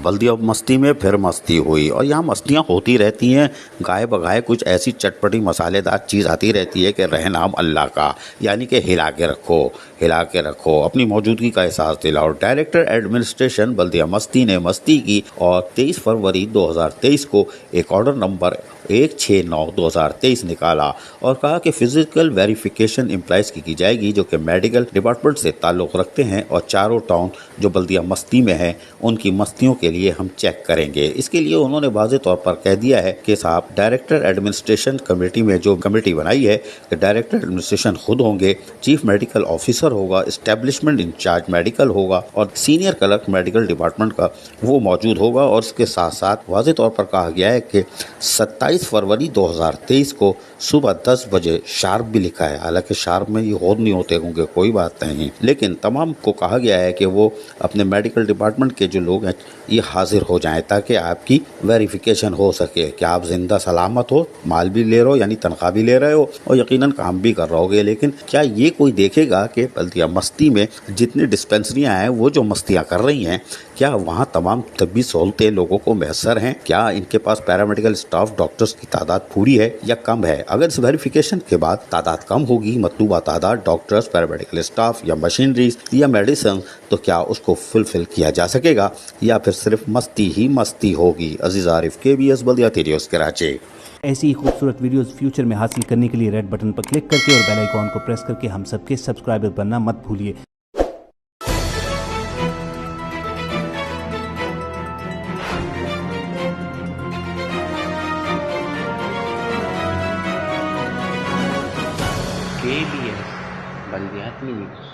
बल्दिया मस्ती में फिर मस्ती हुई और यहाँ मस्तियाँ होती रहती हैं। गाय बगाए कुछ ऐसी चटपटी मसालेदार चीज़ आती रहती है कि रहे नाम अल्लाह का, यानी कि हिला के रखो, अपनी मौजूदगी का एहसास दिलाओ। डायरेक्टर एडमिनिस्ट्रेशन बल्दिया मस्ती ने मस्ती की और 23 फरवरी 2023 को एक ऑर्डर नंबर 169/2023 निकाला और कहा कि फिजिकल वेरिफिकेशन एम्प्लॉइज़ की जाएगी जो कि मेडिकल डिपार्टमेंट से ताल्लुक़ रखते हैं और चारों टाउन जो बल्दिया मस्ती में है उनकी मस्तियों के लिए हम चेक करेंगे। इसके लिए उन्होंने वाज़ेह तौर पर कह दिया है कि साहब डायरेक्टर एडमिनिस्ट्रेशन कमेटी में जो कमेटी बनाई है कि डायरेक्टर एडमिनिस्ट्रेशन खुद होंगे, चीफ मेडिकल ऑफिसर होगा, इस्टेब्लिशमेंट इंचार्ज मेडिकल होगा और सीनियर क्लर्क मेडिकल डिपार्टमेंट का वो मौजूद होगा। और इसके साथ साथ वाज़ेह तौर पर कहा गया है कि 27 फरवरी 2023 को सुबह 10 बजे शार्प भी लिखा है, हालांकि शार्प में ये होद नहीं होते होंगे, कोई बात नहीं, लेकिन तमाम को कहा गया है कि वो अपने मेडिकल डिपार्टमेंट के जो लोग हैं ये हाजिर हो जाएं ताकि आपकी वेरिफिकेशन हो सके कि आप जिंदा सलामत हो, माल भी ले रहे हो यानी तनख्वाह भी ले रहे हो और यकीनन काम भी कर रहोगे। लेकिन क्या ये कोई देखेगा कि बल्दिया मस्ती में जितनी डिस्पेंसरियाँ हैं वो जो मस्तियाँ कर रही हैं क्या वहाँ तमाम तबी सहूलतें लोगों को मैसर हैं? क्या इनके पास पैरामेडिकल स्टाफ डॉक्टर्स की तादाद पूरी है या कम है? अगर इस वेरिफिकेशन के बाद तादाद कम होगी, मतलूबा तादाद डॉक्टर्स, पैरामेडिकल स्टाफ या मशीनरीज या मेडिसिन, तो क्या उसको फुलफिल किया जा सकेगा या फिर सिर्फ मस्ती ही मस्ती होगी? अजीज आरिफ, KBS बल्दिया टीरियोस कराची। ऐसी ही खूबसूरत वीडियोस फ्यूचर में हासिल करने के लिए रेड बटन पर क्लिक करके और बेल आइकॉन को प्रेस करके हम सबके सब्सक्राइबर बनना मत भूलिए। KBS बल्दियाती न्यूज़।